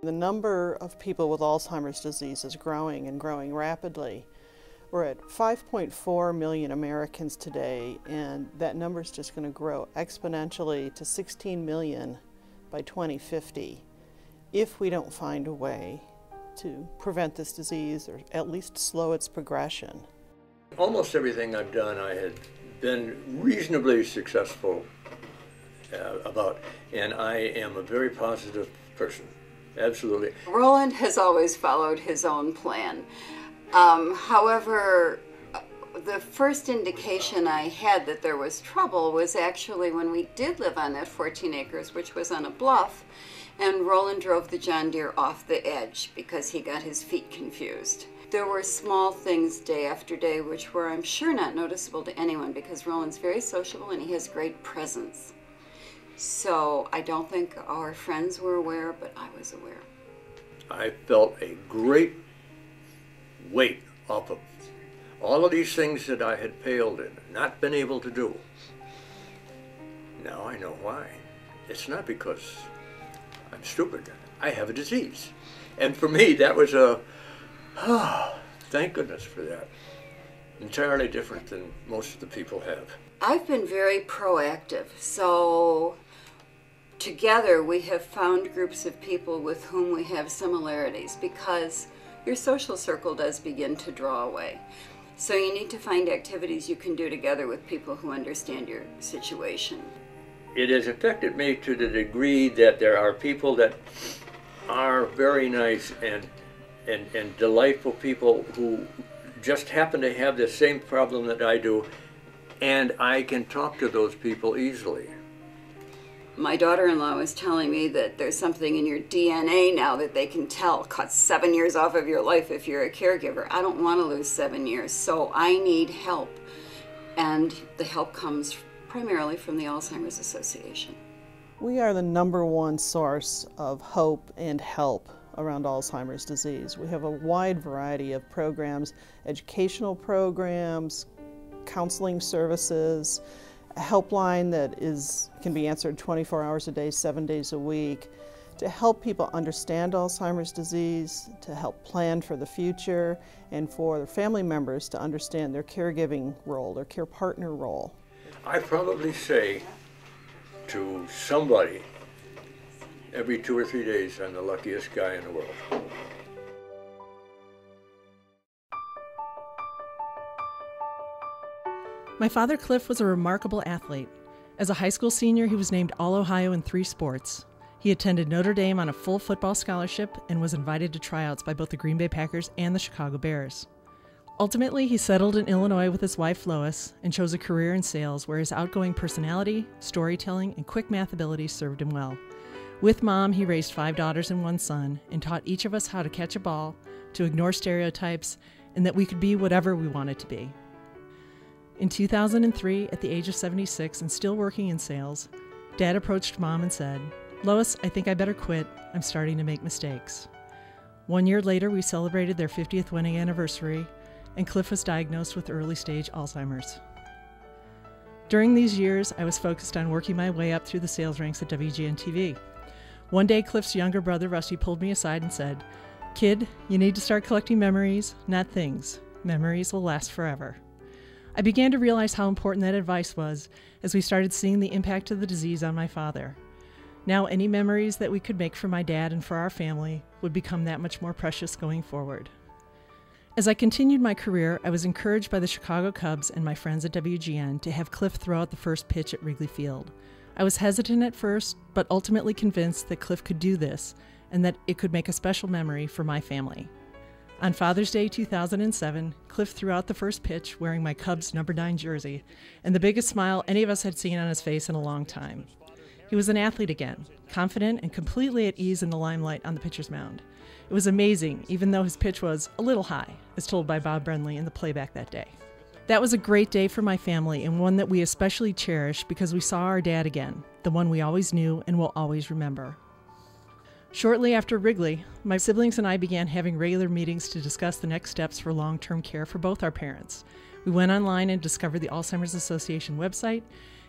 The number of people with Alzheimer's disease is growing and growing rapidly. We're at 5.4 million Americans today, and that number is just going to grow exponentially to 16 million by 2050 if we don't find a way to prevent this disease or at least slow its progression. Almost everything I've done I had been reasonably successful about, and I am a very positive person. Absolutely. Roland has always followed his own plan. However, the first indication I had that there was trouble was actually when we did live on that 14 acres, which was on a bluff, and Roland drove the John Deere off the edge because he got his feet confused. There were small things day after day which were, I'm sure, not noticeable to anyone because Roland's very sociable and he has great presence. So I don't think our friends were aware, but I was aware. I felt a great weight off of all of these things that I had failed in, not been able to do. Now I know why. It's not because I'm stupid. I have a disease. And for me, that was thank goodness for that. Entirely different than most of the people have. I've been very proactive, so together we have found groups of people with whom we have similarities because your social circle does begin to draw away. So you need to find activities you can do together with people who understand your situation. It has affected me to the degree that there are people that are very nice and delightful people who just happen to have the same problem that I do, and I can talk to those people easily. My daughter-in-law was telling me that there's something in your DNA now that they can tell. Cuts 7 years off of your life if you're a caregiver. I don't want to lose 7 years, so I need help. And the help comes primarily from the Alzheimer's Association. We are the #1 source of hope and help around Alzheimer's disease. We have a wide variety of programs, educational programs, counseling services, a helpline that can be answered 24 hours a day, 7 days a week, to help people understand Alzheimer's disease, to help plan for the future, and for their family members to understand their caregiving role, their care partner role. I probably say to somebody every 2 or 3 days, I'm the luckiest guy in the world. My father, Cliff, was a remarkable athlete. As a high school senior, he was named All-Ohio in 3 sports. He attended Notre Dame on a full football scholarship and was invited to tryouts by both the Green Bay Packers and the Chicago Bears. Ultimately, he settled in Illinois with his wife, Lois, and chose a career in sales where his outgoing personality, storytelling, and quick math abilities served him well. With Mom, he raised 5 daughters and 1 son and taught each of us how to catch a ball, to ignore stereotypes, and that we could be whatever we wanted to be. In 2003, at the age of 76 and still working in sales, Dad approached Mom and said, "Lois, I think I better quit. I'm starting to make mistakes." 1 year later, we celebrated their 50th wedding anniversary, and Cliff was diagnosed with early-stage Alzheimer's. During these years, I was focused on working my way up through the sales ranks at WGN-TV. One day, Cliff's younger brother, Rusty, pulled me aside and said, "Kid, you need to start collecting memories, not things. Memories will last forever." I began to realize how important that advice was as we started seeing the impact of the disease on my father. Now, any memories that we could make for my dad and for our family would become that much more precious going forward. As I continued my career, I was encouraged by the Chicago Cubs and my friends at WGN to have Cliff throw out the first pitch at Wrigley Field. I was hesitant at first, but ultimately convinced that Cliff could do this and that it could make a special memory for my family. On Father's Day 2007, Cliff threw out the first pitch wearing my Cubs number 9 jersey and the biggest smile any of us had seen on his face in a long time. He was an athlete again, confident and completely at ease in the limelight on the pitcher's mound. It was amazing, even though his pitch was a little high, as told by Bob Brenly in the playback that day. That was a great day for my family and one that we especially cherish because we saw our dad again, the one we always knew and will always remember. Shortly after Wrigley, my siblings and I began having regular meetings to discuss the next steps for long-term care for both our parents. We went online and discovered the Alzheimer's Association website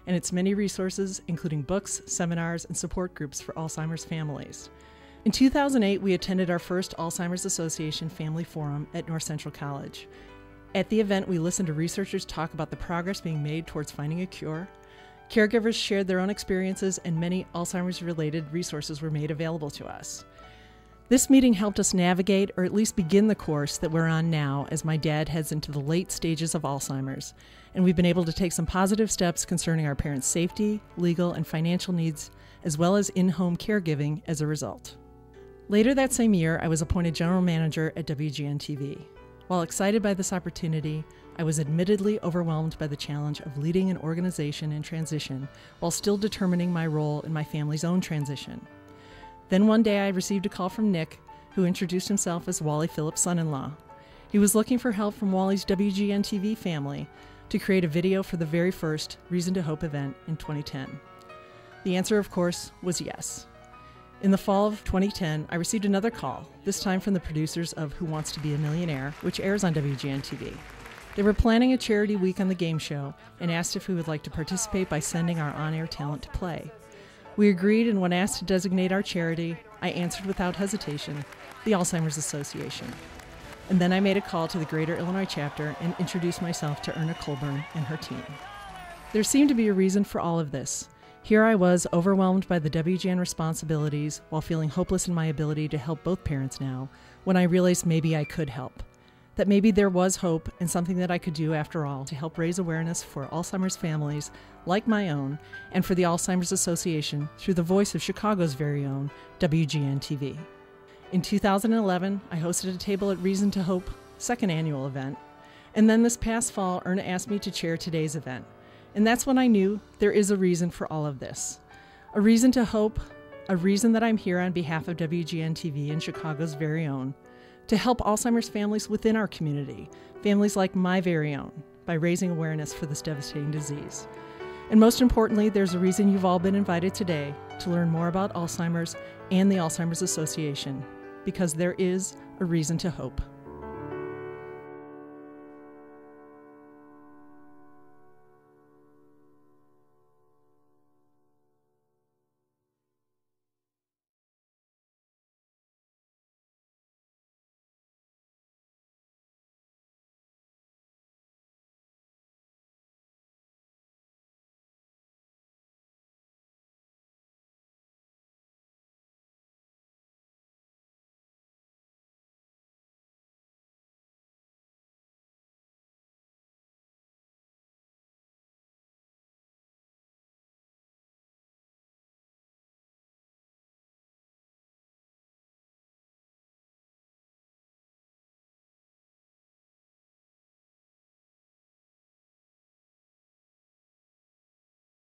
and its many resources, including books, seminars, and support groups for Alzheimer's families. In 2008, we attended our first Alzheimer's Association Family Forum at North Central College. At the event, we listened to researchers talk about the progress being made towards finding a cure. Caregivers shared their own experiences, and many Alzheimer's-related resources were made available to us. This meeting helped us navigate, or at least begin, the course that we're on now as my dad heads into the late stages of Alzheimer's, and we've been able to take some positive steps concerning our parents' safety, legal, and financial needs, as well as in-home caregiving as a result. Later that same year, I was appointed general manager at WGN-TV. While excited by this opportunity, I was admittedly overwhelmed by the challenge of leading an organization in transition while still determining my role in my family's own transition. Then one day I received a call from Nick, who introduced himself as Wally Phillips' son-in-law. He was looking for help from Wally's WGN-TV family to create a video for the very first Reason to Hope event in 2010. The answer, of course, was yes. In the fall of 2010, I received another call, this time from the producers of Who Wants to Be a Millionaire, which airs on WGN-TV. They were planning a charity week on the game show and asked if we would like to participate by sending our on-air talent to play. We agreed, and when asked to designate our charity, I answered without hesitation, the Alzheimer's Association. And then I made a call to the Greater Illinois chapter and introduced myself to Erna Colburn and her team. There seemed to be a reason for all of this. Here I was, overwhelmed by the WGN responsibilities while feeling hopeless in my ability to help both parents now, when I realized maybe I could help. That maybe there was hope and something that I could do after all to help raise awareness for Alzheimer's families like my own and for the Alzheimer's Association through the voice of Chicago's very own WGN-TV. In 2011, I hosted a Table at Reason to Hope second annual event, and then this past fall, Erna asked me to chair today's event. And that's when I knew there is a reason for all of this. A reason to hope, a reason that I'm here on behalf of WGN-TV and Chicago's very own, to help Alzheimer's families within our community, families like my very own, by raising awareness for this devastating disease. And most importantly, there's a reason you've all been invited today to learn more about Alzheimer's and the Alzheimer's Association, because there is a reason to hope.